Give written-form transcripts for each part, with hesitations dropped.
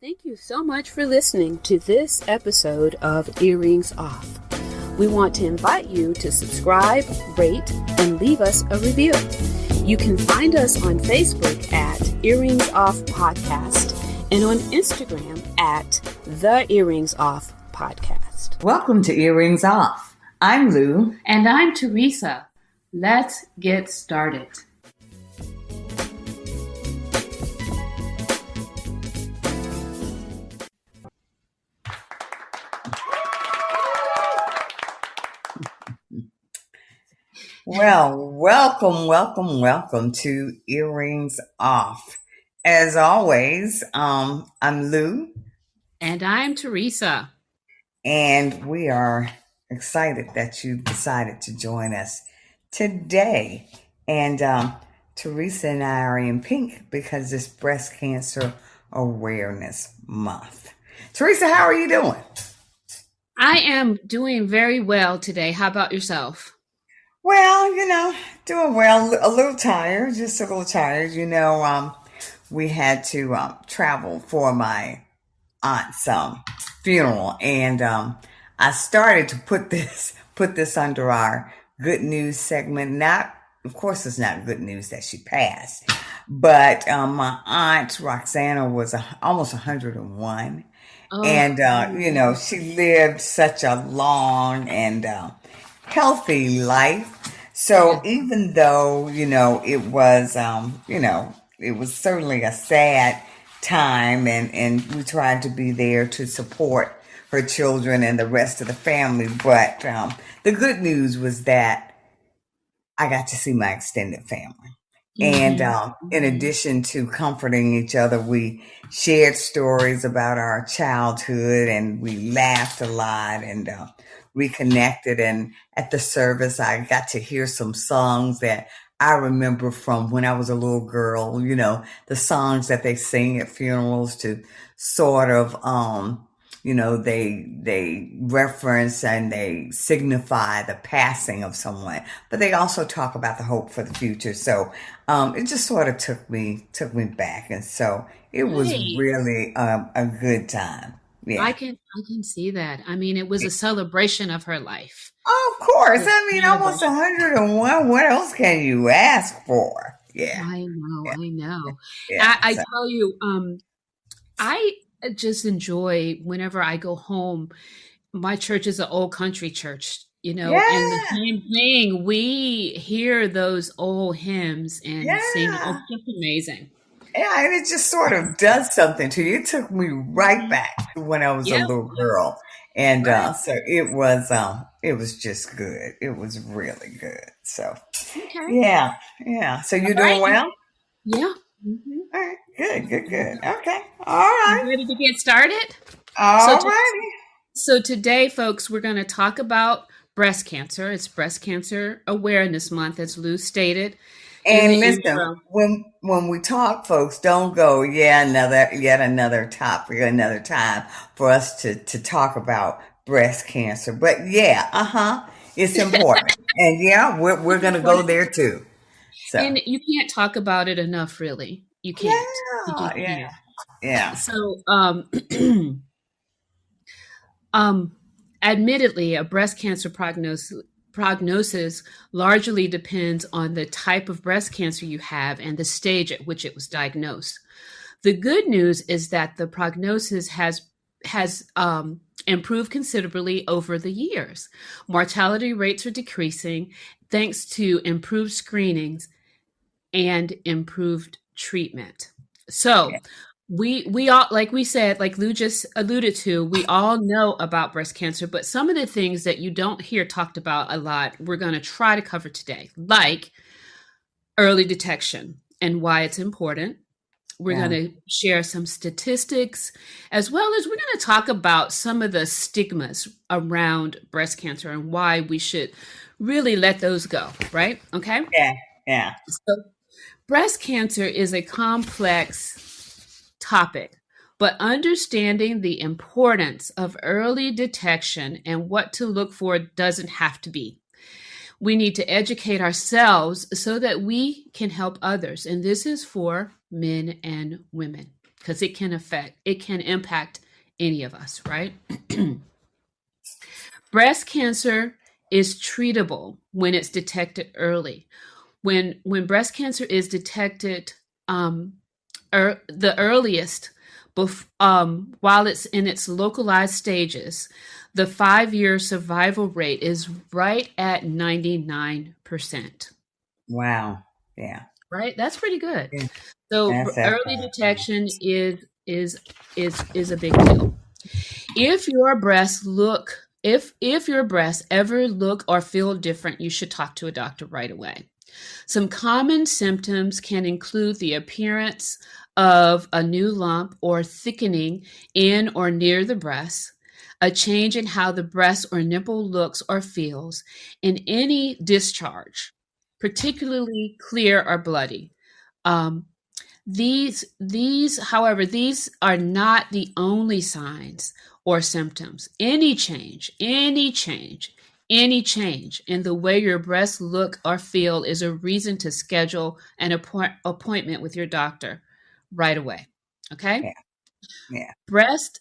Thank you so much for listening to this episode of Earrings Off. We want to invite you to subscribe, rate, and leave us a review. You can find us on Facebook at Earrings Off Podcast and on Instagram at The Earrings Off Podcast. Welcome to Earrings Off. I'm Lou. And I'm Teresa. Let's get started. Well, welcome to Earrings Off. As always, I'm Lou. And I'm Teresa. And we are excited that you decided to join us today. And Teresa and I are in pink because it's Breast Cancer Awareness Month. Teresa, how are you doing? I am doing very well today. How about yourself? Well, doing well. A little tired, just a little tired. We had to travel for my aunt's funeral, and I started to put this under our good news segment. Of course, it's not good news that she passed, but my aunt Roxana was almost 101, and she lived such a long and healthy life. So even though, it was certainly a sad time, and we tried to be there to support her children and the rest of the family. But the good news was that I got to see my extended family. Mm-hmm. And in addition to comforting each other, we shared stories about our childhood, and we laughed a lot and reconnected. And at the service, I got to hear some songs that I remember from when I was a little girl, the songs that they sing at funerals to sort of, they reference and they signify the passing of someone, but they also talk about the hope for the future. So it just sort of took me back. And so it was really a good time. Yeah. I can see that. I mean, it was a celebration of her life. Oh, of course. I mean, almost 101. What else can you ask for? Yeah. I know. Yeah. I tell you, I just enjoy whenever I go home. My church is an old country church, and the same thing. We hear those old hymns and sing. It's just amazing. Yeah, and it just sort of does something to you. It took me right back to when I was a little girl. And so it was just good. It was really good. So, yeah. So you're doing well? Yeah. Mm-hmm. All right. Good. Okay. All right. You ready to get started? All righty. So today, folks, we're going to talk about breast cancer. It's Breast Cancer Awareness Month, as Lou stated. And listen, when we talk, folks, don't go, yet another topic, another time for us to talk about breast cancer. But it's important. And we're going to go there too. So. And you can't talk about it enough, really. You can't. Yeah. So, admittedly, a breast cancer prognosis largely depends on the type of breast cancer you have and the stage at which it was diagnosed. The good news is that the prognosis has improved considerably over the years. Mortality rates are decreasing thanks to improved screenings and improved treatment. So we all, like we said, like Lou just alluded to, we all know about breast cancer, but some of the things that you don't hear talked about a lot, we're going to try to cover today, like early detection and why it's important. We're going to share some statistics, as well as we're going to talk about some of the stigmas around breast cancer and why we should really let those go, right? Okay? Yeah. So breast cancer is a complex topic, but understanding the importance of early detection and what to look for doesn't have to be. We need to educate ourselves so that we can help others. And this is for men and women. because it can impact any of us, right? Breast cancer is treatable when it's detected early. When breast cancer is detected the earliest, while it's in its localized stages, the 5-year survival rate is right at 99%. Wow. Yeah. Right? That's pretty good. Yeah. So That's early excellent. detection is a big deal. If your breasts look if your breasts ever look or feel different, you should talk to a doctor right away. Some common symptoms can include the appearance of a new lump or thickening in or near the breast, a change in how the breast or nipple looks or feels, and any discharge, particularly clear or bloody. Um, however, these are not the only signs or symptoms. Any change in the way your breasts look or feel is a reason to schedule an appointment with your doctor right away. Okay? Yeah. Yeah. Breast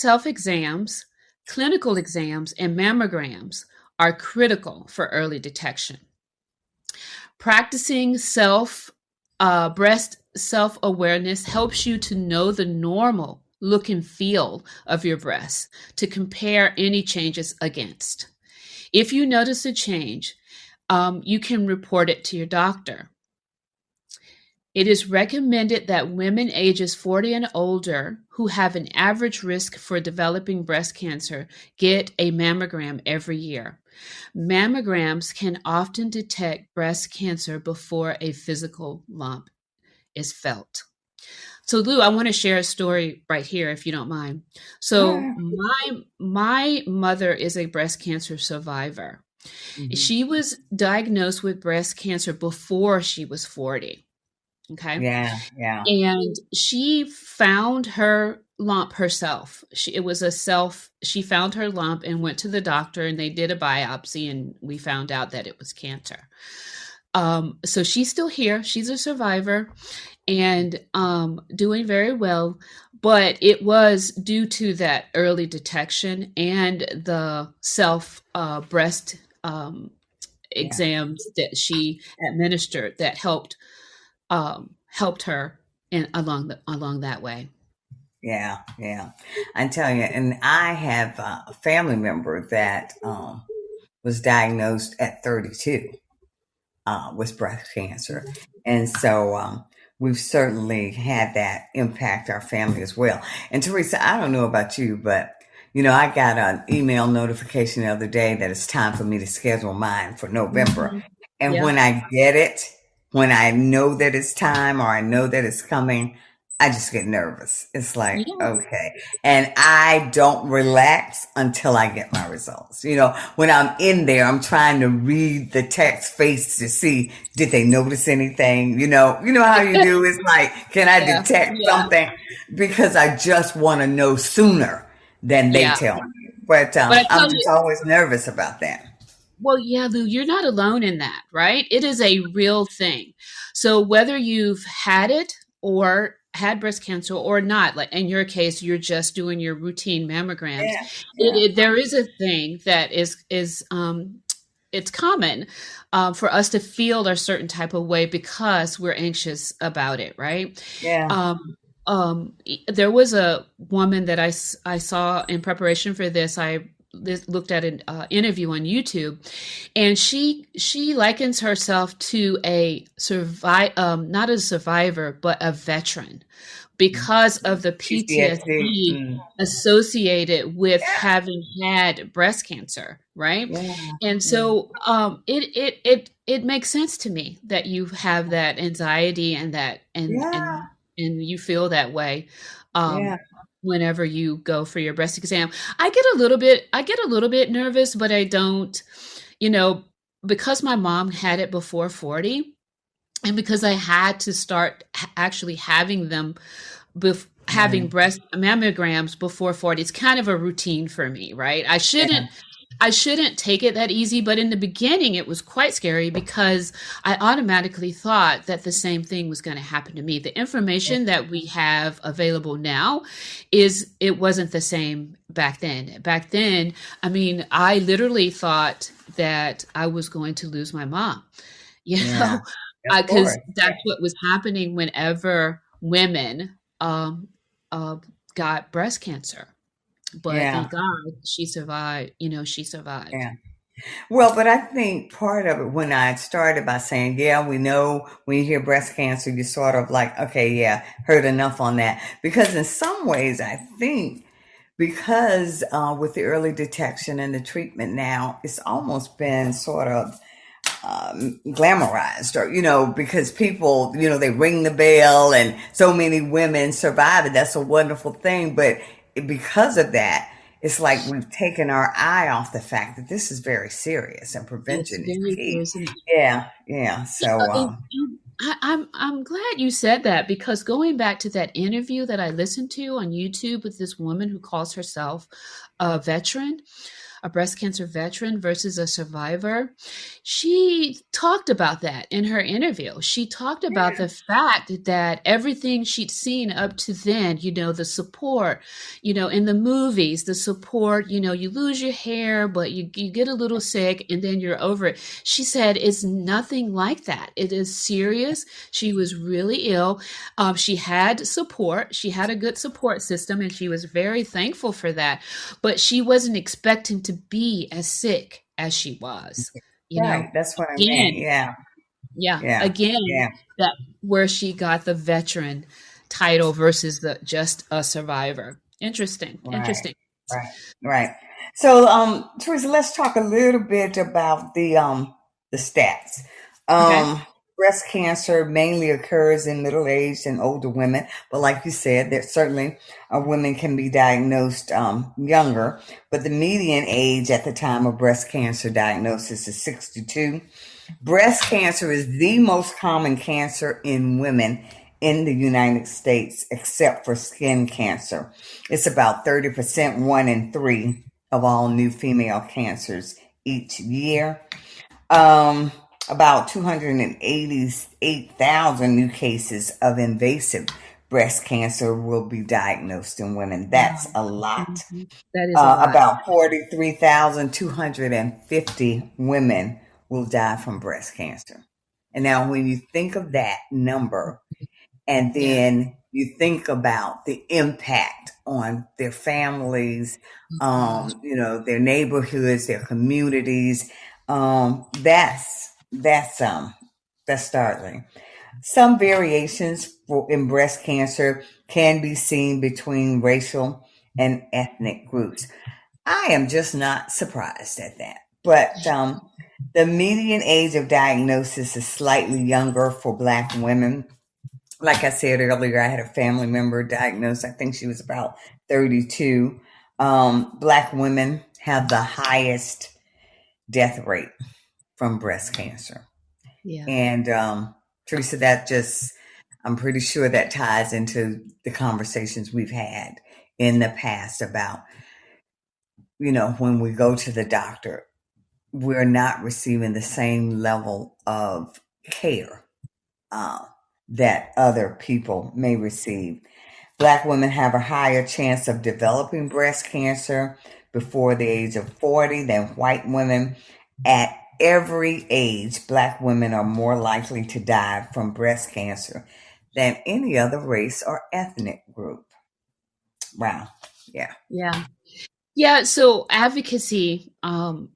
self exams, clinical exams, and mammograms are critical for early detection. Practicing breast self awareness helps you to know the normal look and feel of your breasts to compare any changes against. If you notice a change, you can report it to your doctor. It is recommended that women ages 40 and older who have an average risk for developing breast cancer get a mammogram every year. Mammograms can often detect breast cancer before a physical lump is felt. So Lou, I want to share a story right here if you don't mind. So Yeah. my mother is a breast cancer survivor. Mhm. She was diagnosed with breast cancer before she was 40. Okay. Yeah. Yeah. And she found her lump herself. She found her lump and went to the doctor and they did a biopsy and we found out that it was cancer. So she's still here. She's a survivor and doing very well. But it was due to that early detection and the self breast Yeah. exams that she administered that helped her along that way. Yeah. Yeah. I tell you, and I have a family member that was diagnosed at 32 with breast cancer. And so we've certainly had that impact our family as well. And Teresa, I don't know about you, but I got an email notification the other day that it's time for me to schedule mine for November. Mhm. And Yeah, when I get it, when I know that it's time or I know that it's coming, I just get nervous. It's like, yeah, okay. And I don't relax until I get my results. When I'm in there, I'm trying to read the text face to see, did they notice anything? You know how you do. It's like, can I yeah, detect yeah, something? Because I just want to know sooner than they yeah. tell me. But But I I'm tell just you, always nervous about that. well, yeah, Lou, you're not alone in that, right? It is a real thing. So whether you've had it or had breast cancer or not, like in your case, you're just doing your routine mammograms. Yeah, yeah, There is a thing that is it's common for us to feel a certain type of way because we're anxious about it, right? yeah. There was a woman that I saw in preparation for this. Looked at an interview on YouTube, and she likens herself to not a survivor, but a veteran because of the PTSD. PTSD associated with Yeah, having had breast cancer, right? yeah, And yeah, so it makes sense to me that you have that anxiety and that yeah, and you feel that way yeah, um, whenever you go for your breast exam. I get a little bit nervous, but I don't, you know, because my mom had it before 40 and because I had to start actually having them yeah, having breast mammograms before 40. It's kind of a routine for me, right? I yeah, shouldn't I shouldn't take it that easy, but in the beginning it was quite scary because I automatically thought that the same thing was going to happen to me. The information that we have available now is it wasn't the same back then. Back then, I mean, I literally thought that I was going to lose my mom, you Yeah, know, of because course. that's what was happening whenever women uh, got breast cancer. But Yeah, thank God she survived. You know, she survived. yeah. Well, but I think part of it when I started by saying, yeah, we know when you hear breast cancer, you sort of like, okay, yeah, heard enough on that. Because in some ways, I think because with the early detection and the treatment now, it's almost been sort of glamorized, or because people, they ring the bell and so many women survive it. That's a wonderful thing, but because of that, it's like we've taken our eye off the fact that this is very serious and It's prevention is very key. serious. And, Yeah, so I'm glad you said that because going back to that interview that I listened to on YouTube with this woman who calls herself a veteran, a breast cancer veteran versus a survivor, she talked about that in her interview. She talked about yeah, the fact that everything she'd seen up to then, you know, the support, you know, in the movies, the support, you know, you lose your hair, but you get a little sick and then you're over it. She said it's nothing like that. It is serious. She was really ill. She had support. She had a good support system and she was very thankful for that, but she wasn't expecting to be as sick as she was. You right. know, That's what I meant. again, Yeah, yeah, yeah, again, yeah. that where she got the veteran title versus the just a survivor. Interesting, Right, interesting. right, right. So, Teresa, let's talk a little bit about the stats. Okay. Um, Breast cancer mainly occurs in middle-aged and older women, but like you said, there certainly women can be diagnosed younger. But the median age at the time of breast cancer diagnosis is 62. Breast cancer is the most common cancer in women in the United States, except for skin cancer. It's about 30%, one in three of all new female cancers each year. Um, about 288,000 new cases of invasive breast cancer will be diagnosed in women. That's Wow. a lot. Mhm. That is a lot. About 43,250 women will die from breast cancer. And now, when you think of that number, and Yeah. then you think about the impact on their families, Oh gosh. their neighborhoods, their communities, that's startling. Some variations in breast cancer can be seen between racial and ethnic groups. I am just not surprised at that. But the median age of diagnosis is slightly younger for Black women. Like I said earlier, I had a family member diagnosed, I think she was about 32. Black women have the highest death rate from breast cancer. Yeah. And Teresa, I'm pretty sure that ties into the conversations we've had in the past about, when we go to the doctor, we're not receiving the same level of care uh, that other people may receive. Black women have a higher chance of developing breast cancer before the age of 40 than white women. At every age, Black women are more likely to die from breast cancer than any other race or ethnic group. Wow. Yeah. Yeah. Yeah, so advocacy,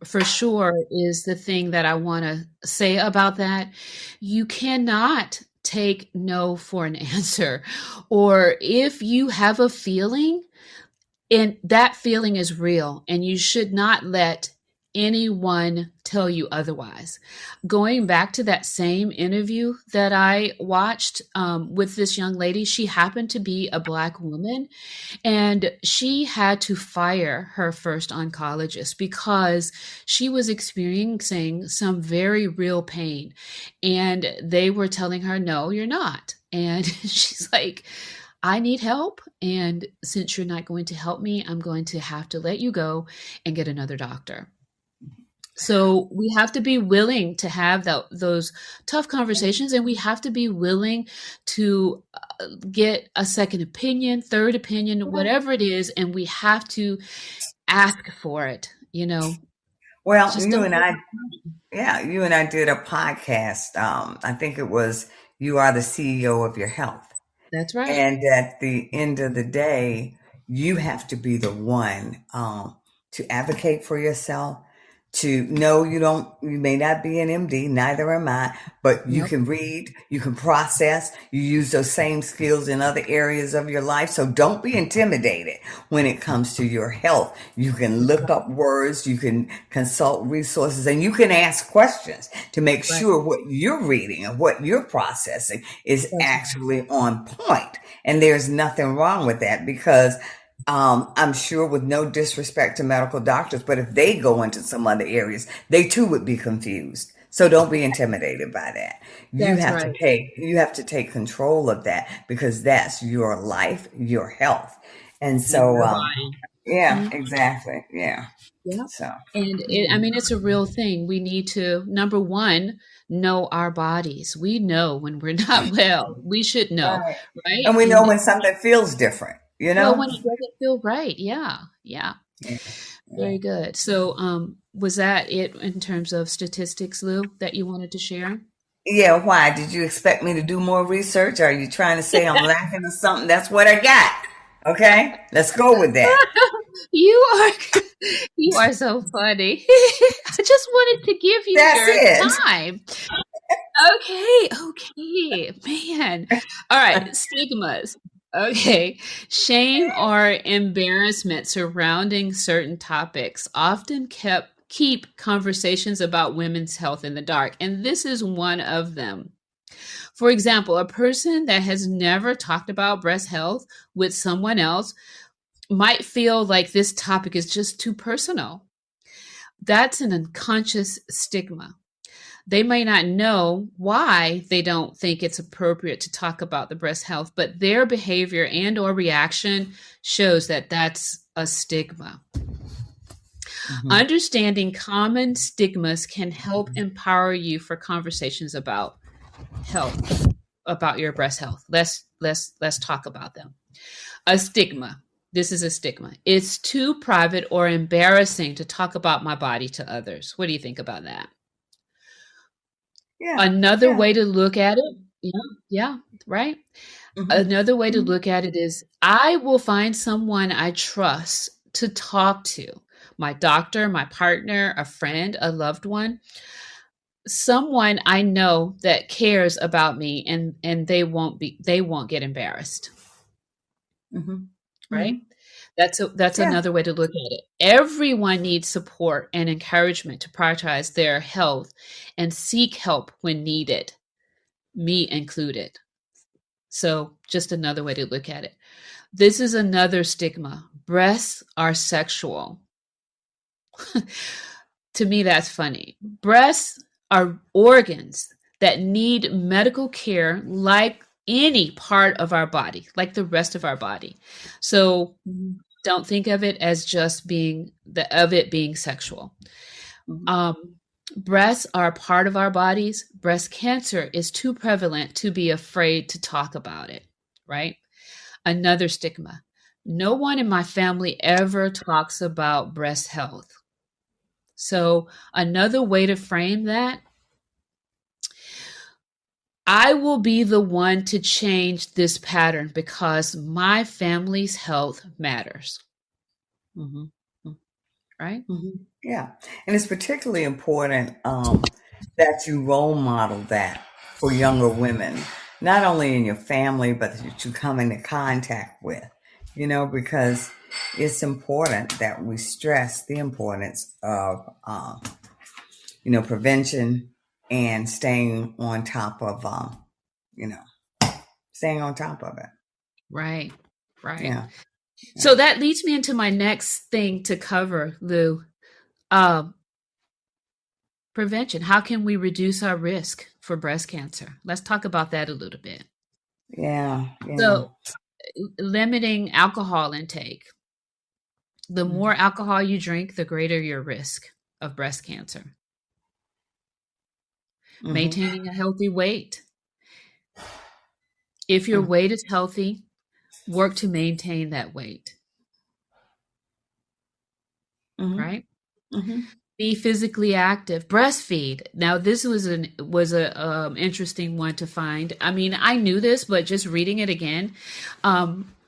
for sure, is the thing that I want to say about that. You cannot take no for an answer. Or if you have a feeling, and that feeling is real, and you should not let anyone tell you otherwise. Going back to that same interview that I watched with this young lady, she happened to be a Black woman and she had to fire her first oncologist because she was experiencing some very real pain. And they were telling her, no, you're not. And she's like, I need help. And since you're not going to help me, I'm going to have to let you go and get another doctor. So we have to be willing to have those tough conversations, and we have to be willing to get a second opinion, third opinion, whatever it is, and we have to ask for it. Well, Just don't. you and I did a podcast. I think it was You Are the CEO of Your Health. That's right. And at the end of the day, you have to be the one to advocate for yourself. To know you may not be an MD, neither am I, but you Nope. can read, you can process, you use those same skills in other areas of your life. So don't be intimidated when it comes to your health. You can look up words, you can consult resources, and you can ask questions to make Right. sure what you're reading and what you're processing is That's right. actually on point. And there's nothing wrong with that because I'm sure with no disrespect to medical doctors, but if they go into some other areas, they too would be confused. So don't be intimidated by that. That's right. You have to take control of that because that's your life, your health. And And so, your body. yeah, Mhm. exactly. Yeah. Yeah. So, And I mean, it's a real thing. We need to, number one, know our bodies. We know when we're not well. We should know, right. right? And we know And when something feels different, you well, know? when it doesn't feel right. Yeah. Yeah. Yeah. Very good. So, was that it in terms of statistics, Lou, that you wanted to share? Yeah, why? Did you expect me to do more research? Are you trying to say I'm lacking or something? That's what I got. Okay, let's go with that. You are you are so funny. I just wanted to give you That's your it. time. Okay, man. All right, stigmas. Okay. Shame or embarrassment surrounding certain topics often keep conversations about women's health in the dark, and this is one of them. For example, a person that has never talked about breast health with someone else might feel like this topic is just too personal. That's an unconscious stigma. They may not know why they don't think it's appropriate to talk about the breast health, but their behavior and or reaction shows that that's a stigma. Mhm. Understanding common stigmas can help empower you for conversations about health, about your breast health. Let's talk about them. A stigma. This is a stigma. It's too private or embarrassing to talk about my body to others. What do you think about that? Yeah, Another yeah. way to look at it, yeah, yeah, right? Mhm. Another way to Mhm. look at it is I will find someone I trust to talk to. My doctor, my partner, a friend, a loved one, someone I know that cares about me and they won't get embarrassed, Mhm. right? Mhm. That's Yeah. another way to look at it. Everyone needs support and encouragement to prioritize their health and seek help when needed, me included. So, just another way to look at it. This is another stigma. Breasts are sexual. To me, that's funny. Breasts are organs that need medical care like any part of our body, like the rest of our body. So, Mhm. don't think of it as just being sexual. Mhm. Um, Breasts are a part of our bodies. Breast cancer is too prevalent to be afraid to talk about it, right? Another stigma. No one in my family ever talks about breast health. So, another way to frame that, I will be the one to change this pattern because my family's health matters, Mhm. right? Mhm. Yeah. And it's particularly important that you role model that for younger women, not only in your family, but that you come into contact with, because it's important that we stress the importance of, prevention and you know, staying on top of it. Right, right. Yeah. So Yeah. that leads me into my next thing to cover, Lou. Um, Prevention. How can we reduce our risk for breast cancer? Let's talk about that a little bit. Yeah. Yeah. So, limiting alcohol intake. The more Mhm. alcohol you drink, the greater your risk of breast cancer. Mm-hmm. Maintaining a healthy weight. If your weight is healthy, work to maintain that weight, Mm-hmm. right? Mm-hmm. Be physically active. Breastfeed. Now, this was a interesting one to find. I mean, I knew this, but just reading it again,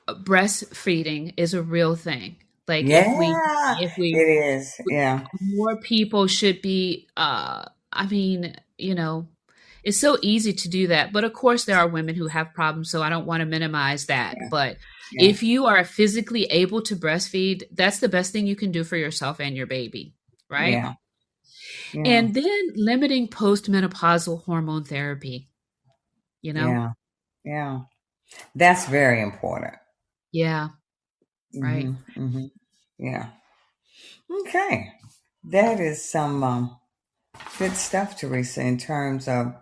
breastfeeding is a real thing. Like Yeah, if it we is. Yeah. more people should be. I mean, it's so easy to do that. But of course, there are women who have problems, so I don't want to minimize that. Yeah. But Yeah. if you are physically able to breastfeed, that's the best thing you can do for yourself and your baby, right? Yeah. Yeah. And then limiting postmenopausal hormone therapy, you know? Yeah. Yeah. That's very important. Yeah, right. Mm-hmm. Mm-hmm. Yeah. Okay. That is some good stuff, Teresa, in terms of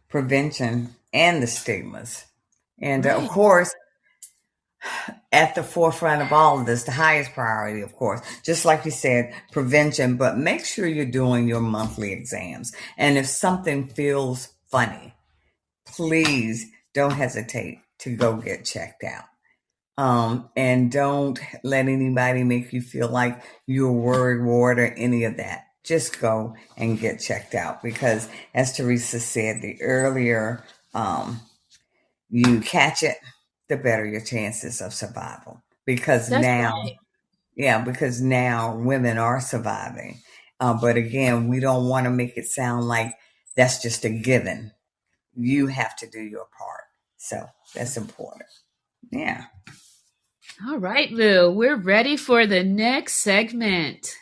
prevention and the stigmas. And of Right. course, at the forefront of all of this, the highest priority, of course, just like you said, prevention, but make sure you're doing your monthly exams. And if something feels funny, please don't hesitate to go get checked out. And don't let anybody make you feel like you're worried ward or any of that. Just go and get checked out because, as Teresa said, the earlier you catch it, the better your chances of survival. Because That's now, right. yeah, because now women are surviving. But again, we don't want to make it sound like that's just a given. You have to do your part. So that's important. Yeah. All right, Lou, we're ready for the next segment.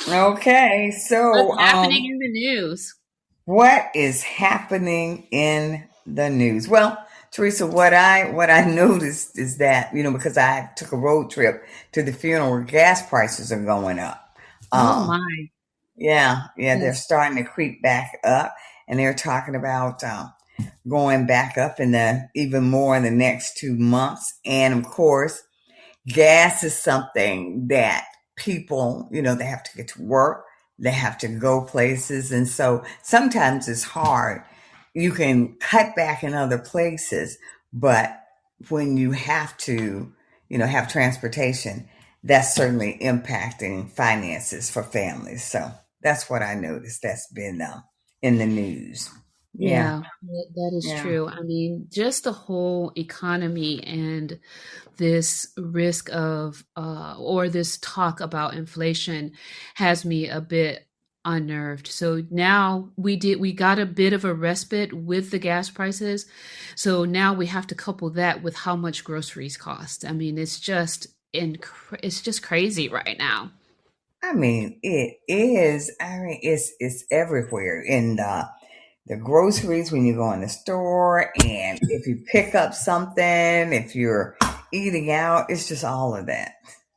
Okay. What's So, happening in the news? what is happening in the news? Well, Teresa, what I noticed is that because I took a road trip to the funeral where gas prices are going up. Oh Um, my. yeah, they're Yes. starting to creep back up, and they're talking about going back up in the even more in the next 2 months. And of course, gas is something that people, they have to get to work, they have to go places. And so sometimes it's hard. You can cut back in other places, but when you have to, have transportation, that's certainly impacting finances for families. So that's what I noticed. That's been in the news. Yeah. Yeah, that is Yeah. true. I mean, just the whole economy and this risk of or this talk about inflation has me a bit unnerved. So now we got a bit of a respite with the gas prices. So now we have to couple that with how much groceries cost. I mean, it's just crazy right now. I mean, it is. I mean, it's everywhere in the groceries when you go in the store, and if you pick up something, if you're eating out, it's just all of that.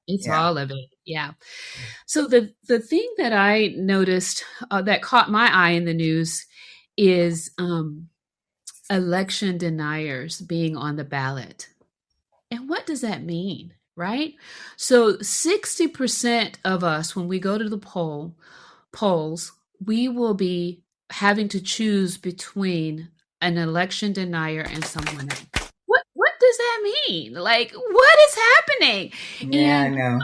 It's Yeah. all of it. Yeah. So the thing that I noticed that caught my eye in the news is election deniers being on the ballot. And what does that mean, right? So 60% of us, when we go to the polls, we will be having to choose between an election denier and someone else. What does that mean? Like, what is happening? Yeah, I And know.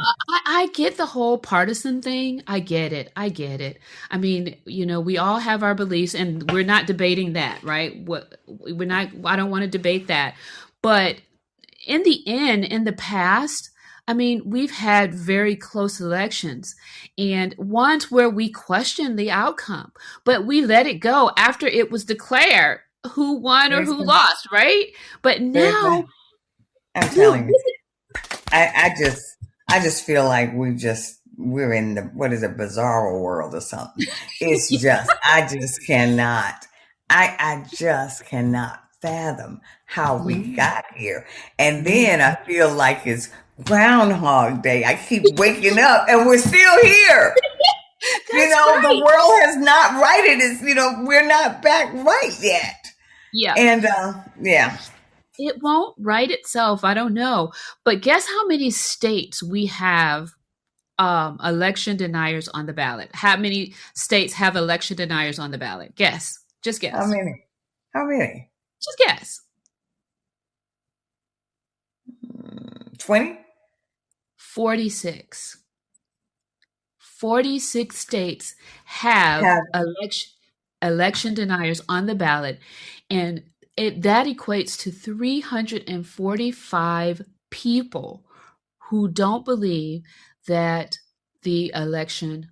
I get the whole partisan thing. I get it. I get it. I mean, we all have our beliefs, and we're not debating that, right? What we're not. I don't want to debate that, but in the end, in the past, I mean, we've had very close elections and ones where we questioned the outcome, but we let it go after it was declared who won or who Teresa, lost, right? But Teresa, now, I'm Lou, telling you, I just feel like we're in the what is it, bizarre world or something. It's just I just cannot fathom how we no, got here. And no, then I feel like it's Groundhog Day. I keep waking up and we're still here. that's The right. world has not righted its, we're not back right yet. Yeah, And yeah. it won't right itself. I don't know. But guess how many states we have election deniers on the ballot? How many states have election deniers on the ballot? Guess. Just How guess. many? How many? Just guess. 20? 46. 46 states have Have. election deniers on the ballot, and that equates to 345 people who don't believe that the election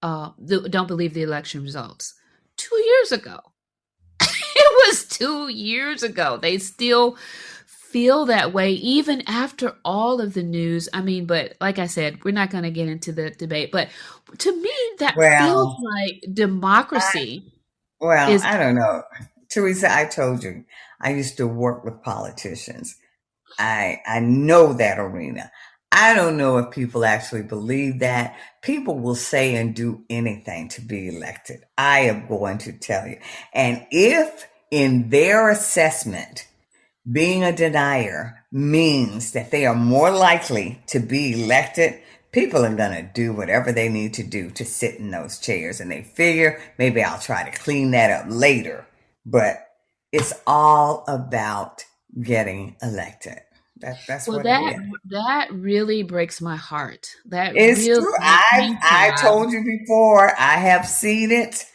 don't believe the election results. 2 years ago. It was 2 years ago. They still feel that way even after all of the news. I mean, but like I said, we're not going to get into the debate, but to me that feels Well, like I, democracy well, is. I don't know. Teresa, I told you, I used to work with politicians. I know that arena. I don't know if people actually believe that. People will say and do anything to be elected. I am going to tell you. And if in their assessment, being a denier means that they are more likely to be elected, people are going to do whatever they need to do to sit in those chairs. And they figure maybe I'll try to clean that up later. But it's all about getting elected. That's Well, what it is. that really breaks my heart. That It's really true. makes me I sad. told you before. I have seen it.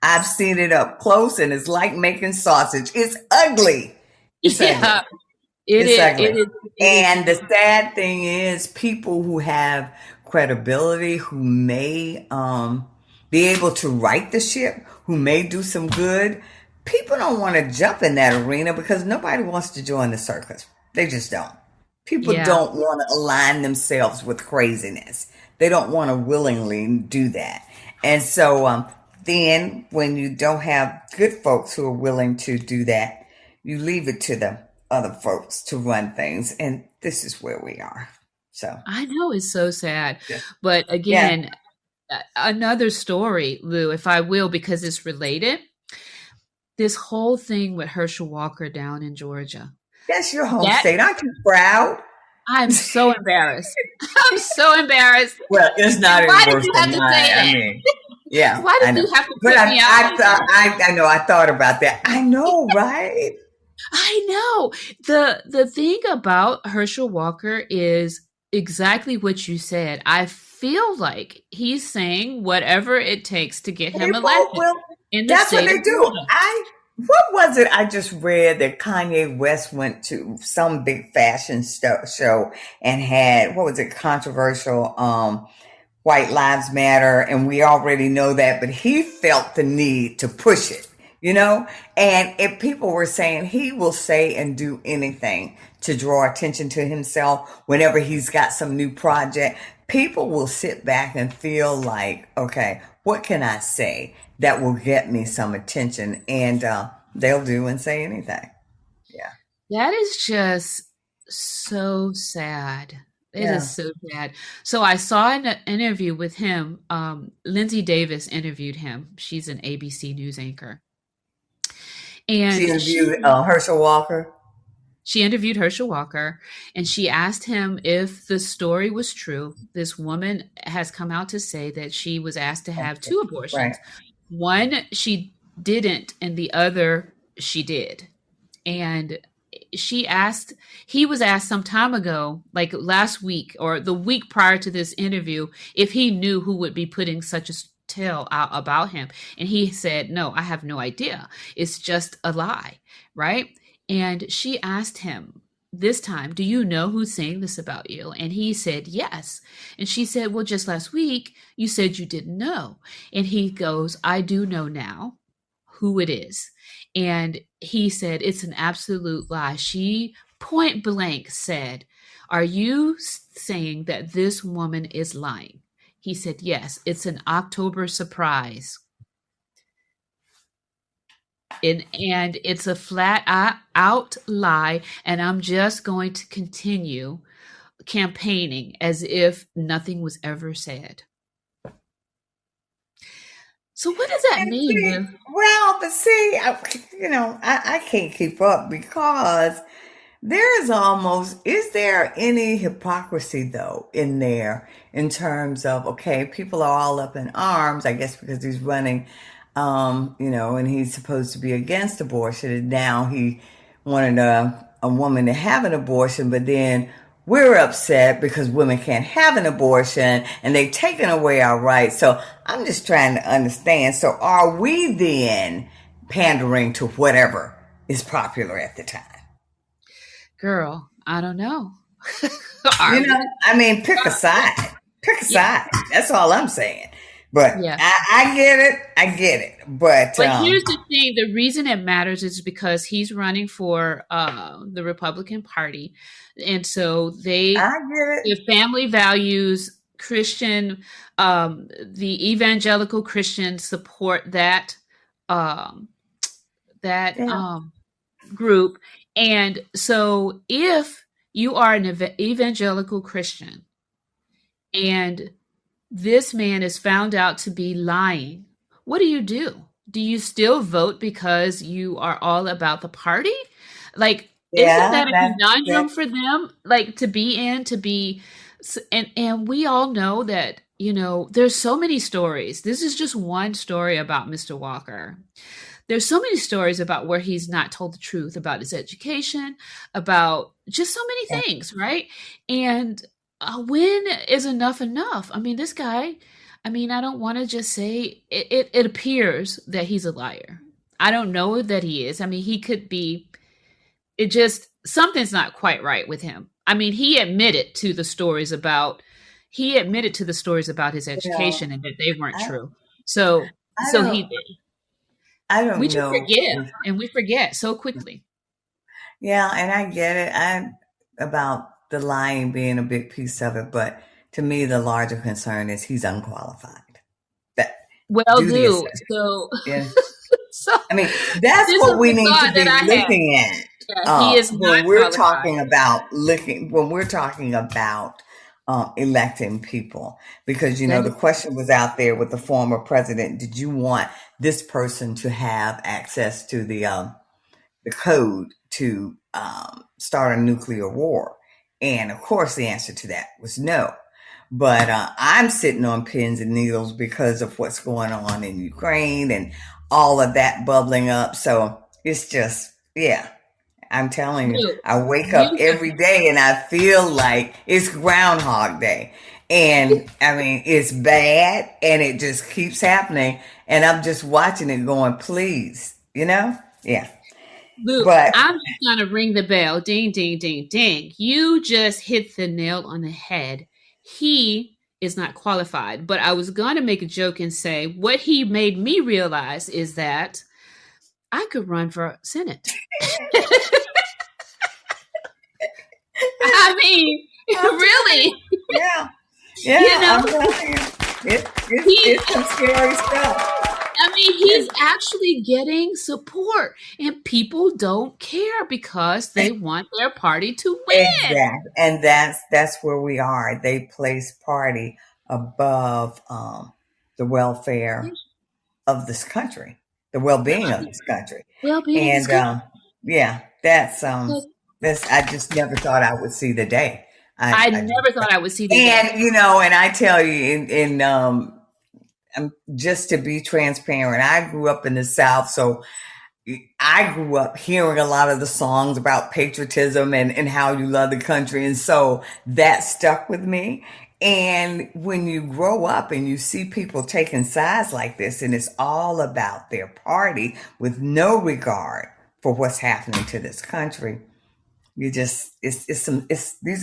I've seen it up close, and it's like making sausage. It's ugly. It's Yeah, ugly. it It's is. ugly. It is. And the sad thing is, people who have credibility, who may be able to right the ship, who may do some good, people don't want to jump in that arena because nobody wants to join the circus. They just don't. People Yeah. don't want to align themselves with craziness. They don't want to willingly do that. And so then when you don't have good folks who are willing to do that, you leave it to the other folks to run things. And this is where we are. So, I know it's so sad. yeah. But Yeah. again, another story, Lou, if I will, because it's related. This whole thing with Herschel Walker down in Georgia. That's your home That state. Aren't you proud? I'm so embarrassed. I'm so embarrassed. Well, it's not And any why did worse you have than to mine. say I that? mean, yeah, Why I did know. you have to But put me out like that? I know. I thought about that. I know, right? I know. The thing about Herschel Walker is exactly what you said. I feel like he's saying whatever it takes to get him People elected will. in the That's what state they of do. Georgia. What was it? I just read that Kanye West went to some big fashion show and had what was it? Controversial. White Lives Matter, and we already know that, but he felt the need to push it, you know? And if people were saying he will say and do anything to draw attention to himself whenever he's got some new project, people will sit back and feel like, okay, what can I say that will get me some attention? And they'll do and say anything. Yeah. That is just so sad. It is Yeah. so sad. So I saw an interview with him. Lindsay Davis interviewed him. She's an ABC news anchor. She And interviewed Herschel Walker. she interviewed Herschel Walker, and she asked him if the story was true. This woman has come out to say that she was asked to have two Right. abortions. One she didn't, and the other she did. And he was asked some time ago, like last week or the week prior to this interview, if he knew who would be putting such a tale out about him. And he said, no, I have no idea. It's just a lie, right? And she asked him this time, do you know who's saying this about you? And he said, yes. And she said, well, just last week, you said you didn't know. And he goes, I do know now who it is. And he said, it's an absolute lie. She point blank said, are you saying that this woman is lying? He said, yes, it's an October surprise. And it's a flat out lie. And I'm just going to continue campaigning as if nothing was ever said. So what does that And mean, Lou? see, well, but see, I can't keep up because is there any hypocrisy though in there in terms of, okay, people are all up in arms, I guess because he's running, and he's supposed to be against abortion, and now he wanted a woman to have an abortion, but then we're upset because women can't have an abortion and they've taken away our rights. So I'm just trying to understand. So are we then pandering to whatever is popular at the time? Girl, I don't know. Pick a side. Pick a side. That's all I'm saying. But Yeah. I get it. I get it. But here's the thing: the reason it matters is because he's running for the Republican Party, and so I get the family values Christian, the evangelical Christians support um, that Yeah. group, and so if you are an evangelical Christian and this man is found out to be lying, what do you do? Do you still vote because you are all about the party? Like, isn't Yeah. that a conundrum for them? Like to be in, to be, and we all know that, there's so many stories. This is just one story about Mr. Walker. There's so many stories about where he's not told the truth about his education, about just so many Yeah. things, right? And when is enough enough? I mean, this guy, I don't want to just say it appears that he's a liar. I don't know that he is. He could be, something's not quite right with him. He admitted to the stories about, his You know, education and that they weren't I, true. So, I so don't, he, I we don't just know. forgive and we forget so quickly. Yeah, and I get it. About the lying being a big piece of it, but to me, the larger concern is he's unqualified. That Well, do the do assessment. so. Yeah. So That's this is what we the need to thought that be I have. looking at Yeah, he is not qualified. when we're talking about electing people, because That the is question was out there with the former president: did you want this person to have access to the code to start a nuclear war? And of course, the answer to that was no. But I'm sitting on pins and needles because of what's going on in Ukraine and all of that bubbling up. So it's just, yeah, I'm telling you, you. I wake up You have every day and I feel like it's Groundhog Day. And it's bad and it just keeps happening. And I'm just watching it going, please, Yeah. Luke, But I'm just gonna ring the bell. Ding, ding, ding, ding. You just hit the nail on the head. He is not qualified. But I was gonna make a joke and say what he made me realize is that I could run for Senate. Really, yeah, you yeah, know, I'm telling you, he it's some scary stuff. he's actually getting support, and people don't care because they want their party to win. Exactly. And that's where we are. They place party above the welfare of this country, the well-being of this country. Well-being of this And country. yeah, that's I just never thought I would see the day. I I never thought I would see the day. and I tell you in just to be transparent, I grew up in the South, so I grew up hearing a lot of the songs about patriotism and how you love the country. And so that stuck with me. And when you grow up and you see people taking sides like this, and it's all about their party with no regard for what's happening to this country, you just, these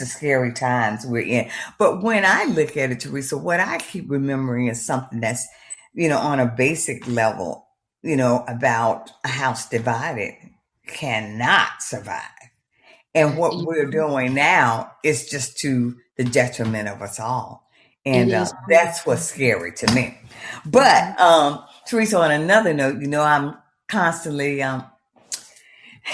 are scary times we're in. But when I look at it, Teresa, what I keep remembering is something that's, on a basic level, about a house divided cannot survive. And what we're doing now is just to the detriment of us all. It And is. that's what's scary to me. But, Teresa, on another note, I'm constantly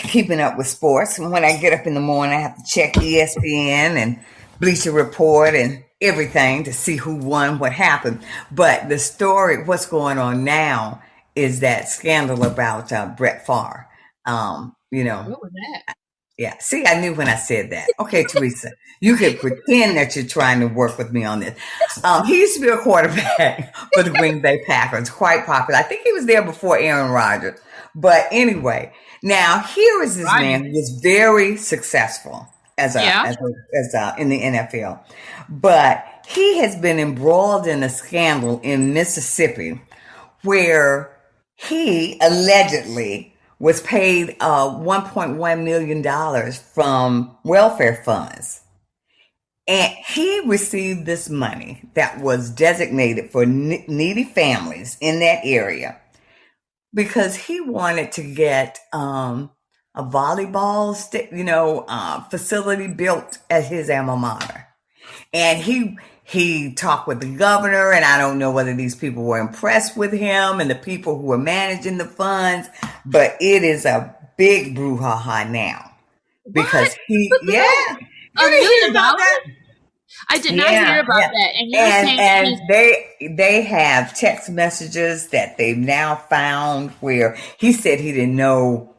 keeping up with sports. And when I get up in the morning, I have to check ESPN and Bleacher Report and everything to see who won, what happened. But the story, what's going on now, is that scandal about Brett Favre. What was that? Yeah. See, I knew when I said that. Okay, Teresa, you could pretend that you're trying to work with me on this. He used to be a quarterback for the Green Bay Packers, quite popular. I think he was there before Aaron Rodgers. But anyway, now here is this man who Rodgers. was very successful Yeah. in the NFL, but he has been embroiled in a scandal in Mississippi where he allegedly was paid $1.1 million from welfare funds. And he received this money that was designated for needy families in that area because he wanted to get a volleyball facility built at his alma mater. And he talked with the governor, and I don't know whether these people were impressed with him and the people who were managing the funds, but it is a big brouhaha now because What? $1 you didn't hear million? about that? I did not hear about that. And you're saying And they have text messages that they've now found where he said he didn't know,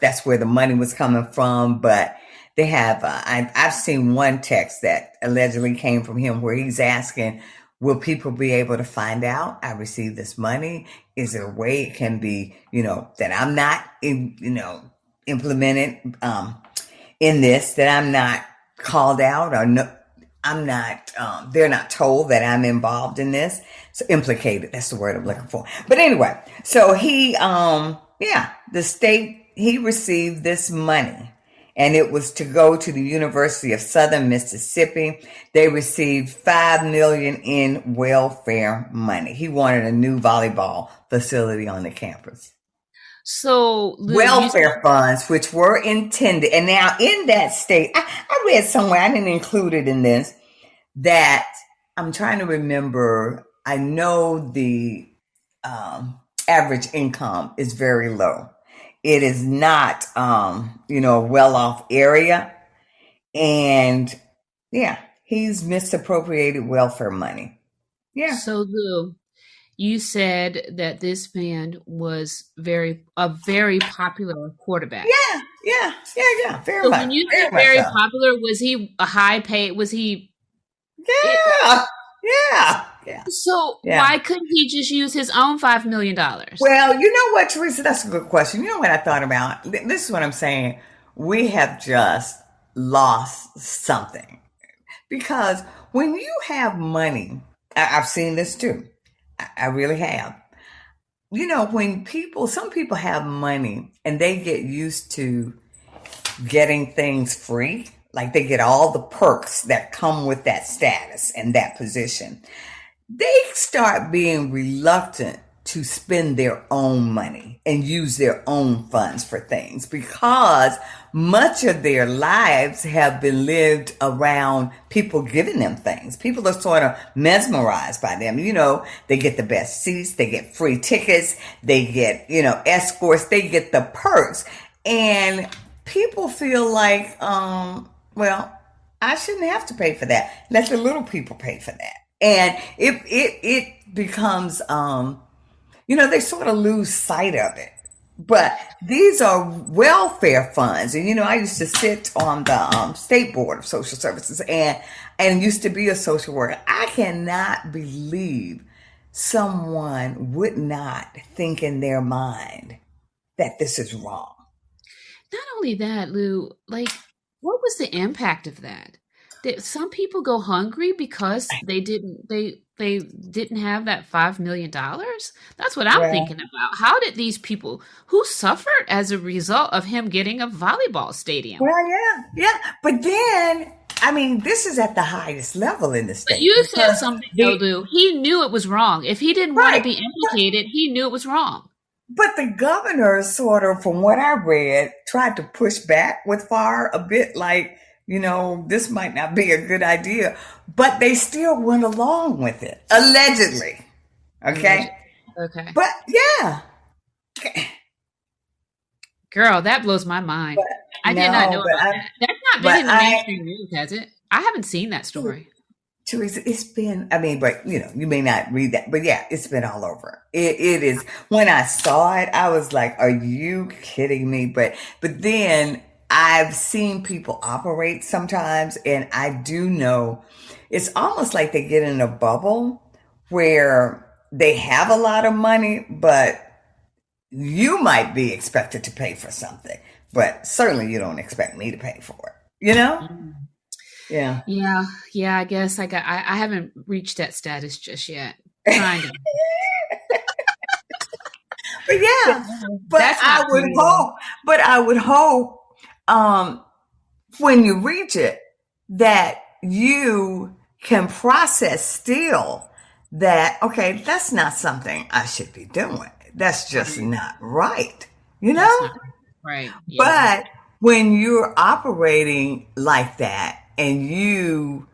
that's where the money was coming from, but they have, I've seen one text that allegedly came from him where he's asking, will people be able to find out I received this money? Is there a way it can be, that I'm not, implemented in this, that I'm not called out or no, I'm not, they're not told that I'm involved in this. So implicated, that's the word I'm looking for. But anyway, so he, the state, he received this money. And it was to go to the University of Southern Mississippi. They received $5 million in welfare money. He wanted a new volleyball facility on the campus. so Welfare funds, which were intended, and now in that state, I read somewhere, I didn't include it in this, that I'm trying to remember, I know the average income is very low. It is not, a well-off area. And yeah, he's misappropriated welfare money. Yeah. So Lou, you said that this man was a very popular quarterback. Yeah. Very So much. when you Very said much very so. popular, was he a high paid? Was he? Yeah. So Yeah. why couldn't he just use his own $5 million? Well, you know what, Teresa? That's a good question. You know what I thought about? This is what I'm saying. We have just lost something. Because when you have money, I've seen this too. I really have. When some people have money and they get used to getting things free, like they get all the perks that come with that status and that position, they start being reluctant to spend their own money and use their own funds for things because much of their lives have been lived around people giving them things. People are sort of mesmerized by them. They get the best seats, they get free tickets, they get, escorts, they get the perks. And people feel like, well, I shouldn't have to pay for that. Let the little people pay for that. And it becomes, they sort of lose sight of it. But these are welfare funds. And, I used to sit on the State Board of Social Services and used to be a social worker. I cannot believe someone would not think in their mind that this is wrong. Not only that, Lou, what was the impact of that? Did some people go hungry because they didn't have that $5 million? That's what I'm thinking about. How did these people who suffered as a result of him getting a volleyball stadium? Well, yeah. But then, this is at the highest level in the state. But you said something, Lou. He knew it was wrong. If he didn't want to be implicated, he knew it was wrong. But the governor sort of, from what I read, tried to push back with fire a bit like, this might not be a good idea, but they still went along with it, allegedly. Okay. But yeah. Girl, that blows my mind. I did not know about that. That's not been in the mainstream news, has it? I haven't seen that story. Teresa, it's been, but you may not read that, but yeah, it's been all over. It is. When I saw it, I was like, are you kidding me? But then I've seen people operate sometimes, and I do know it's almost like they get in a bubble where they have a lot of money, but you might be expected to pay for something, but certainly you don't expect me to pay for it, you know? Mm. Yeah. Yeah, yeah, I guess I haven't reached that status just yet. Trying to. But But yeah, no, but that's I not would cool. hope, but I would hope, um, when you reach it, that you can process still that, okay, that's not something I should be doing. That's just Right. not right, you That's know? not right. Yeah. But when you're operating like that and you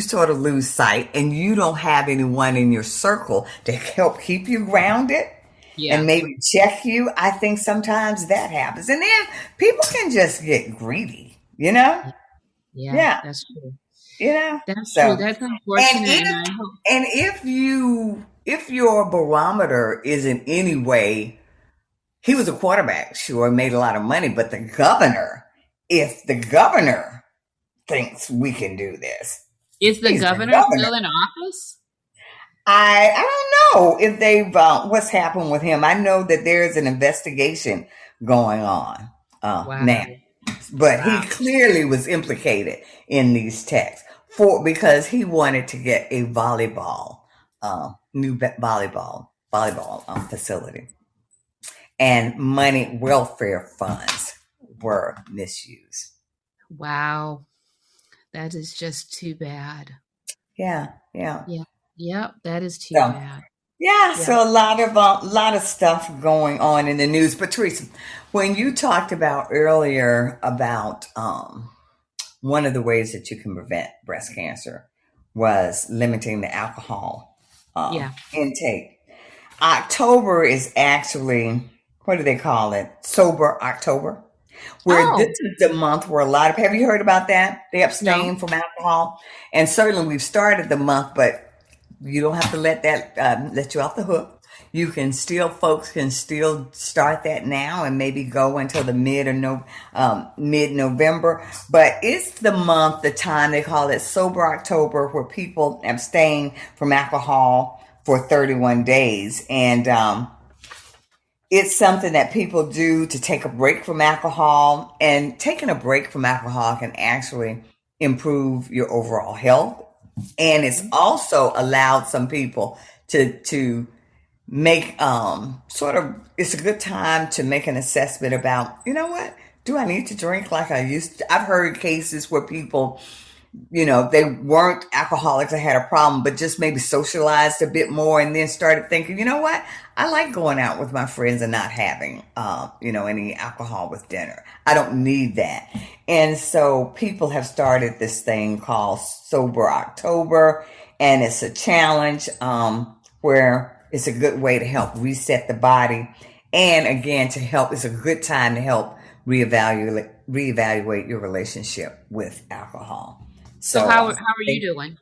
sort of lose sight and you don't have anyone in your circle to help keep you grounded and Yeah. maybe check you, I think sometimes that happens. And then people can just get greedy, you know? Yeah, Yeah, that's true. you know? That's true. So, That's and unfortunate, and I hope. if your barometer is in any way, he was a quarterback, sure, made a lot of money, but if the governor thinks we can do this, Is the he's the governor governor. still in office? I don't know if they've what's happened with him. I know that there's an investigation going on Wow. now, but he Wow. clearly was implicated in these texts for because he wanted to get a volleyball facility, and money welfare funds were misused. Wow. That is just too bad. Yeah, yeah. Yeah. Yep. That is too So bad. yeah, Yeah. so a lot of stuff going on in the news. But Teresa, when you talked about earlier about one of the ways that you can prevent breast cancer was limiting the alcohol Yeah. intake. October is actually, what do they call it? Sober October. Where this Oh, is the month where have you heard about that? They no. abstain from alcohol. And certainly we've started the month, but you don't have to let that let you off the hook. Folks can still start that now and maybe go until the mid November. But it's the time they call it Sober October, where people abstain from alcohol for 31 days, and it's something that people do to take a break from alcohol. And taking a break from alcohol can actually improve your overall health, and it's also allowed some people to make sort of, it's a good time to make an assessment about, you know what, do I need to drink like I used to? I've heard cases where people, they weren't alcoholics, I had a problem, but just maybe socialized a bit more and then started thinking, you know what, I like going out with my friends and not having, any alcohol with dinner. I don't need that. And so people have started this thing called Sober October, and it's a challenge where it's a good way to help reset the body. And again, it's a good time to help reevaluate your relationship with alcohol. So So, how are you doing?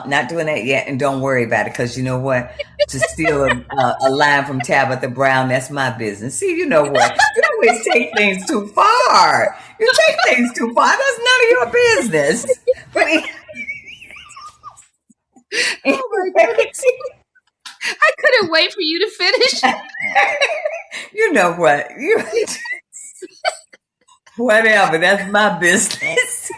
not doing that yet, and don't worry about it, because you know what? To steal a line from Tabitha Brown, that's my business. See, you know what? You always take things too far. You take things too far. That's none of your business. But Oh my anyway, goodness. I couldn't wait for you to finish. you know what? Whatever. That's my business.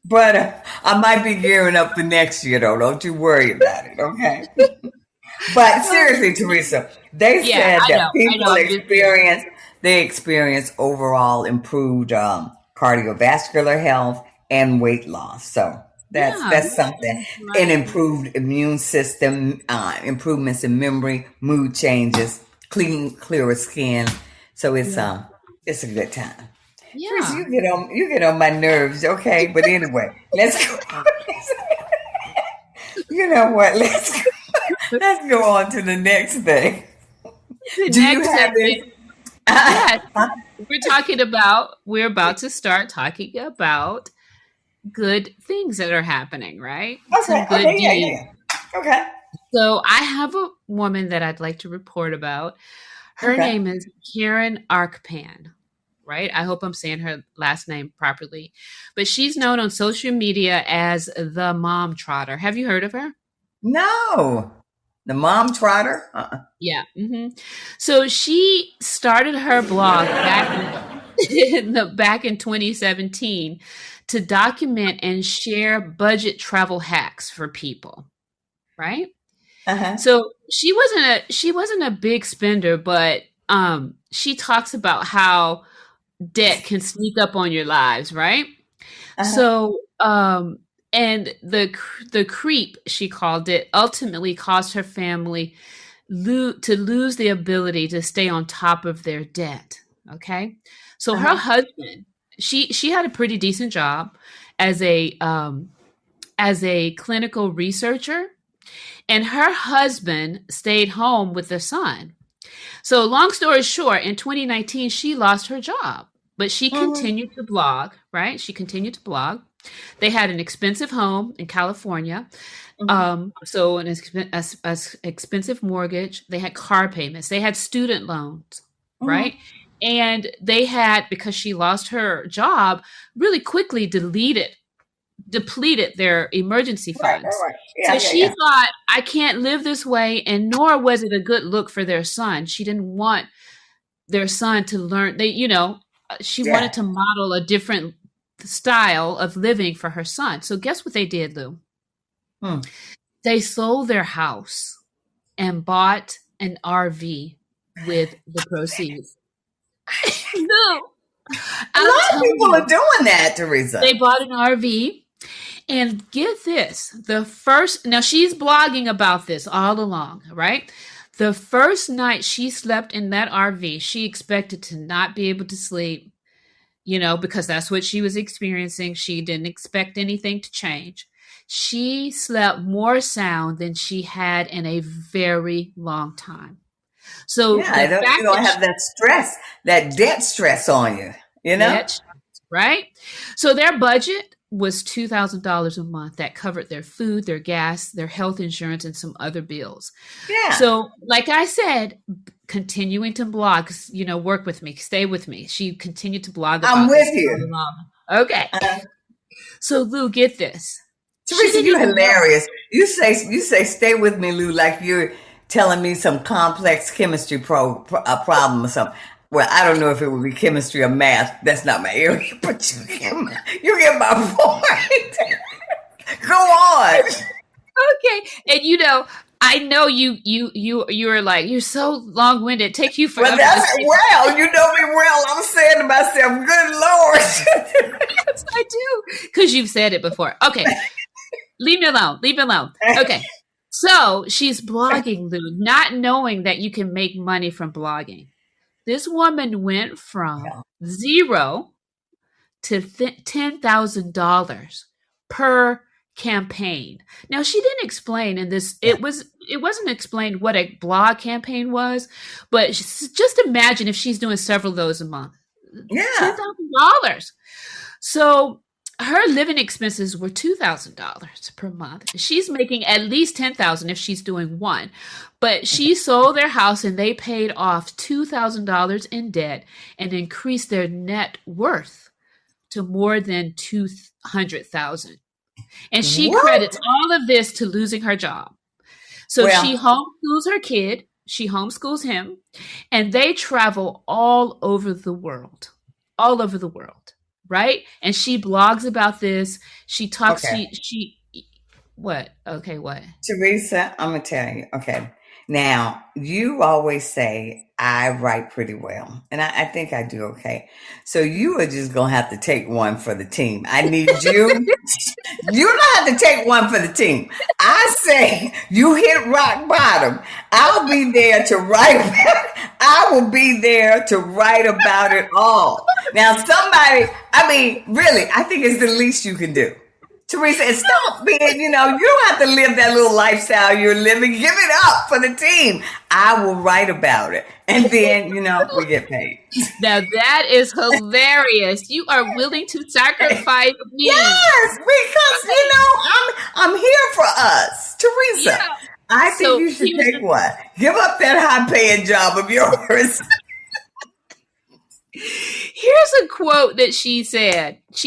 But I might be gearing up for next year, though. Don't you worry about it, okay? But seriously, Teresa, they Yeah, said I that know. I know. people I'm just kidding. experience overall improved cardiovascular health and weight loss. So Yeah, that's something. that's An right. improved immune system, improvements in memory, mood changes, clearer skin. So Yeah. it's a good time. Teresa, Yeah. you get on my nerves, okay? But anyway, let's go. You know what? Let's go on to the next thing. The Do you next have segment, this? yes, we're about to start talking about good things that are happening, right? Some good Okay, yeah, deeds. yeah, yeah. Okay, So I have a woman that I'd like to report about. Her okay, name is Karen Arkpan, right? I hope I'm saying her last name properly. But she's known on social media as the Mom Trotter. Have you heard of her? No. The Mom Trotter? Yeah. So she started her blog back in 2017 to document and share budget travel hacks for people, right? Uh-huh. So she wasn't a big spender, but she talks about how debt can sneak up on your lives, right? Uh-huh. So and the creep, she called it, ultimately caused her family to lose the ability to stay on top of their debt. Okay, so her Uh-huh. husband, she had a pretty decent job as a clinical researcher, and her husband stayed home with the son. So long story short, in 2019 she lost her job, but she Mm-hmm. continued to blog. Right, she continued to blog. They had an expensive home in California, Mm-hmm. so expensive mortgage. They had car payments. They had student loans, Mm-hmm. right? And they had, because she lost her job, really quickly depleted their emergency Right, funds. right, right. So Yeah, yeah, she yeah. thought, I can't live this way, and nor was it a good look for their son. She didn't want their son to learn. She Yeah. wanted to model a different style of living for her son. So guess what they did, Lou? Hmm. They sold their house and bought an RV with the proceeds. No, A I'm lot of telling people are you, doing that, they Teresa. bought an RV. And get this, now she's blogging about this all along, right? The first night she slept in that RV, she expected to not be able to sleep, because that's what she was experiencing. She didn't expect anything to change. She slept more sound than she had in a very long time. So Yeah, the you fact don't that have that stress, that debt stress on you, you know? debt, right? So their budget was $2,000 a month that covered their food, their gas, their health insurance, and some other bills. Yeah. So, like I said, continuing to blog, 'cause, work with me, stay with me. She continued to blog I'm about with this all you. along. Okay. So, Lou, get this. She Teresa, didn't you're even know. hilarious. You say stay with me, Lou, like you're telling me some complex chemistry problem or something. Well, I don't know if it would be chemistry or math. That's not my area, but you get my point. Go on. Okay. And I know you were like, you're so long winded. Take you Well, forever to that's say. well. You know me well. I'm saying to myself, "Good Lord." Yes, I do. Because you've said it before. Okay. Leave me alone. Leave me alone. Okay. So she's blogging, Lou, not knowing that you can make money from blogging. This woman went from zero to $10,000 per campaign. Now she didn't explain in this. Yeah, It wasn't explained what a blog campaign was, but just imagine if she's doing several of those a month. yeah. $10,000. So her living expenses were $2,000 per month. She's making at least 10,000 if she's doing one. But she sold their house and they paid off $2,000 in debt and increased their net worth to more than 200,000. And she What? credits all of this to losing her job. So she Well, homeschools her kid, she homeschools him, and they travel all over the world, right? And she blogs about this. She talks, okay. what? Okay, what? Teresa, I'm gonna tell you. Okay. Now, you always say I write pretty well, and I think I do okay. So you are just gonna have to take one for the team. I need you. You don't have to take one for the team. I say you hit rock bottom. I'll be there to write. I will be there to write about it all. Now, I mean, really, I think it's the least you can do. Teresa, and stop being, you don't have to live that little lifestyle you're living. Give it up for the team. I will write about it. And then, we get paid. Now that is hilarious. You are willing to sacrifice me. Yes, because, I'm here for us. Teresa, Yeah. I think So you should take one. Give up that high paying job of yours. Here's a quote that she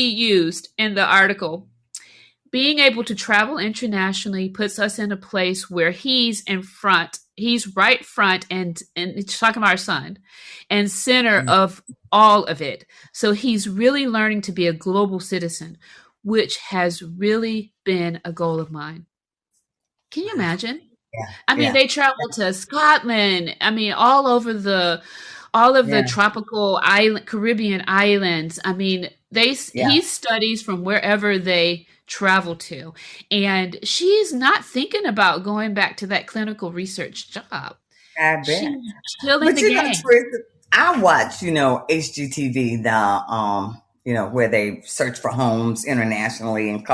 used in the article. Being able to travel internationally puts us in a place where he's right front and it's talking about our son and center of all of it. So he's really learning to be a global citizen, which has really been a goal of mine. Can you imagine? Yeah, I mean, yeah, they travel to Scotland. I mean, all of the yeah, tropical island, Caribbean islands. I mean, yeah. he studies from wherever they travel to, and she's not thinking about going back to that clinical research job. I bet. She's chilling But the game. Teresa, I watch, HGTV, where they search for homes internationally and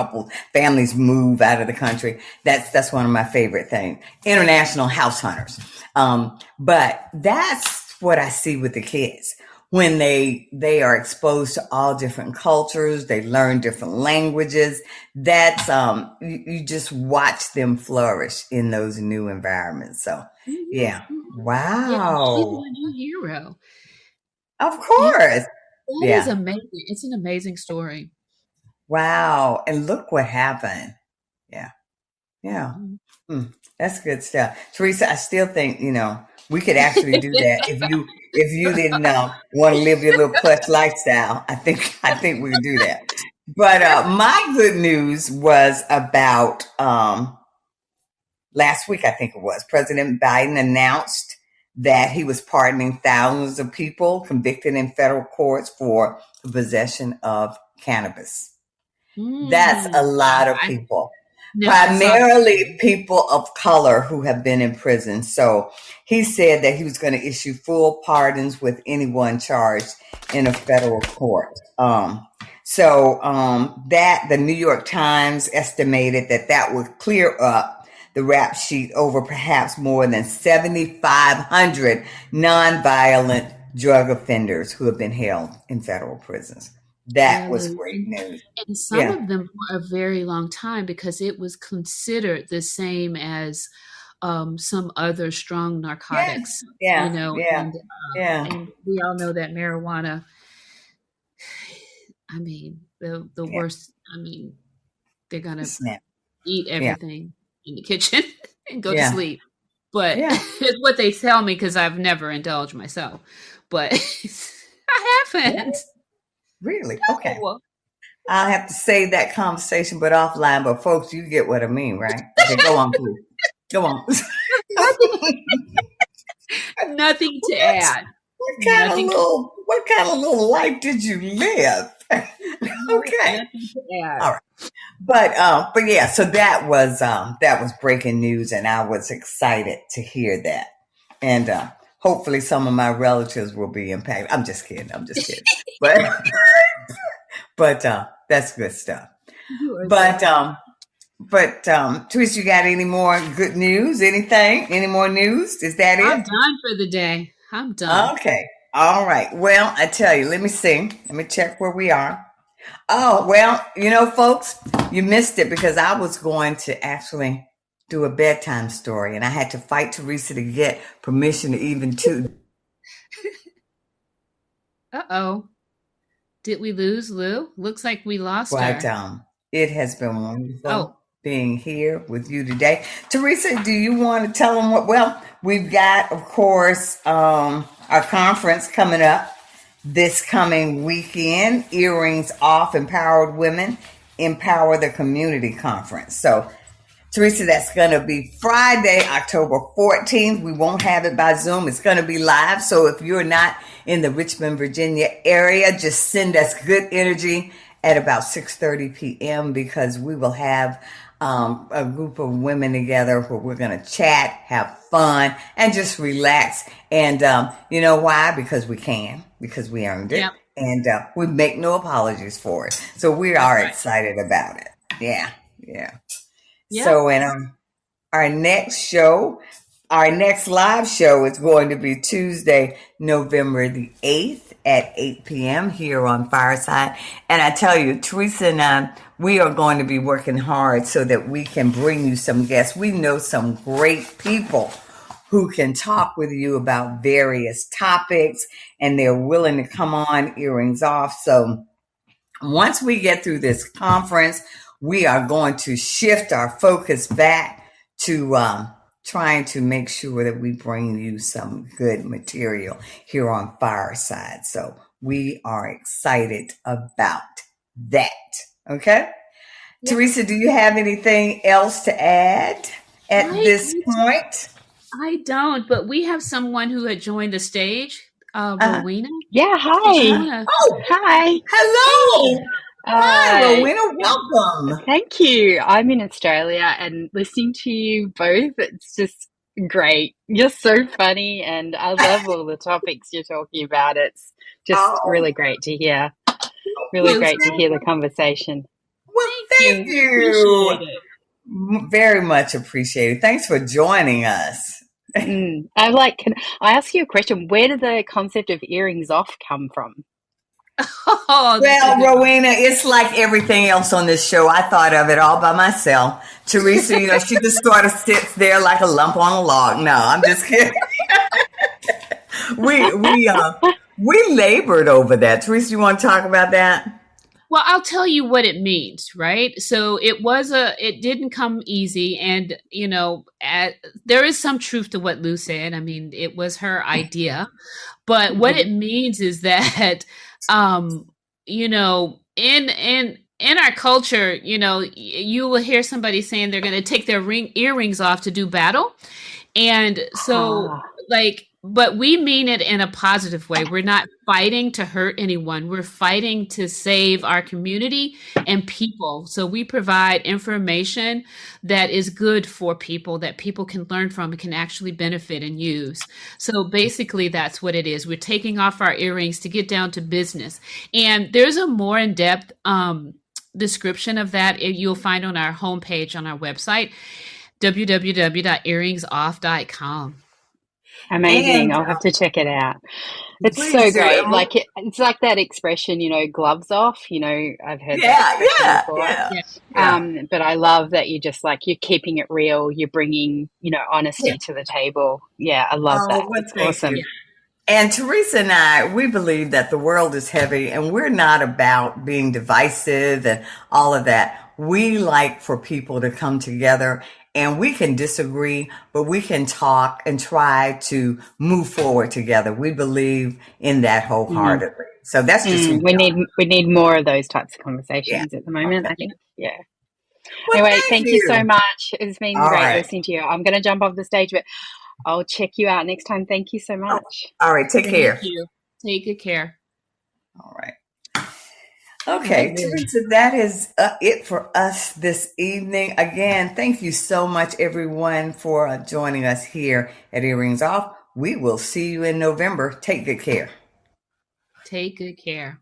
families move out of the country. That's one of my favorite things. International house hunters. But that's what I see with the kids. When they are exposed to all different cultures, they learn different languages. That's you just watch them flourish in those new environments. So yeah. Mhm, mhm. Yeah, she's Wow. my new hero. Of Yeah, course. that is Yeah. amazing. It's an amazing story. Wow. And look what happened. Yeah. Yeah. Mhm. Mm, that's good stuff. Teresa, I still think, we could actually do that if you didn't want to live your little plush lifestyle. I think we could do that. But my good news was about last week, I think it was, President Biden announced that he was pardoning thousands of people convicted in federal courts for the possession of cannabis. That's a lot Wow, of people, I saw that. primarily people of color who have been in prison. So he said that he was going to issue full pardons with anyone charged in a federal court. That the New York Times estimated that would clear up the rap sheet over perhaps more than 7,500 nonviolent drug offenders who have been held in federal prisons. That was Really. great news. And some Yeah. of them for a very long time because it was considered the same as some other strong Yeah. narcotics, Yeah. Yeah. Yeah. and we all know that marijuana, I mean, the Yeah. worst, I mean, they're gonna Snap. eat Yeah. everything in the kitchen and go to Yeah. sleep. But Yeah. it's what they tell me because I've never indulged myself. But I haven't. Really? Okay. No. I'll have to save that conversation, but offline. But folks, you get what I mean, right? Okay, go on, please. Go on. Nothing, nothing to add. Nothing. What kind of little life did you live? Okay. Nothing to add. All right. But yeah, so that was breaking news, and I was excited to hear that. And hopefully some of my relatives will be impacted. I'm just kidding. But but that's good stuff. You are But so Teresa, you got any more good news? Anything? Any more news? Is that I'm it? done for the day. I'm done. Okay. All right. Well, I tell you, let me see. Let me check where we are. Oh, well, folks, you missed it because I was going to actually do a bedtime story, and I had to fight Teresa to get permission to even to. Uh-oh. Did we lose Lou? Looks like we lost But her. it has been wonderful Oh, being here with you today. Teresa, do you want to tell them what? Well, we've got, of course, our conference coming up this coming weekend. Earrings Off, Empowered Women Empower the Community Conference. So, Teresa, that's going to be Friday, October 14th. We won't have it by Zoom. It's going to be live. So if you're not in the Richmond, Virginia area, just send us good energy at about 6:30 p.m. because we will have a group of women together where we're going to chat, have fun, and just relax. And you know why? Because we can, because we earned it. yep. And we make no apologies for it. So we That's are right. excited about it. Yeah, yeah. Yep. So, and our next live show is going to be Tuesday, November the 8th at 8 p.m. here on Fireside. And I tell you, Teresa and I, we are going to be working hard so that we can bring you some guests. We know some great people who can talk with you about various topics, and they're willing to come on Earrings Off. So once we get through this conference, we are going to shift our focus back to trying to make sure that we bring you some good material here on Fireside. So we are excited about that. Okay? Yep. Teresa, do you have anything else to add at this point? I don't, but we have someone who had joined the stage, Rowena. Yeah, hi. Hi. Hello. Hi, Rowena. Yeah, Welcome. thank you. I'm in Australia and listening to you both, it's just great. You're so funny and I love all the topics you're talking about. It's just really great to hear. Really great to hear the conversation. Well, thank you. Appreciate it. Very much appreciated. Thanks for joining us. Can I ask you a question? Where did the concept of earrings off come from? Well, Rowena, it's like everything else on this show. I thought of it all by myself. Teresa, she just sort of sits there like a lump on a log. No, I'm just kidding. We labored over that. Teresa, you want to talk about that? Well, I'll tell you what it means, right? So it didn't come easy. And, there is some truth to what Lou said. I mean, it was her idea. But what it means is that, in our culture, you will hear somebody saying they're going to take their earrings off to do battle. And so but we mean it in a positive way. We're not fighting to hurt anyone. We're fighting to save our community and people. So we provide information that is good for people, that people can learn from and can actually benefit and use. So basically, that's what it is. We're taking off our earrings to get down to business. And there's a more in-depth description of that you'll find on our homepage on our website, www.earringsoff.com. Amazing. I'll have to check it out. It's so great. It's like that expression, gloves off, I've heard that expression before. Yeah. But I love that you're keeping it real. You're bringing, honesty to the table. Yeah, I love that. It's awesome. You. And Teresa and I, we believe that the world is heavy and we're not about being divisive and all of that. We like for people to come together. And we can disagree, but we can talk and try to move forward together. We believe in that wholeheartedly. Mm-hmm. So that's just we need more of those types of conversations at the moment. Okay. I think. Yeah. Well, anyway, thank you so much. It's been great listening to you. I'm going to jump off the stage, but I'll check you out next time. Thank you so much. All right. Take care. Thank you. Take good care. All right. Okay, Teresa, that is it for us this evening. Again, thank you so much, everyone, for joining us here at Earrings Off. We will see you in November. Take good care. Take good care.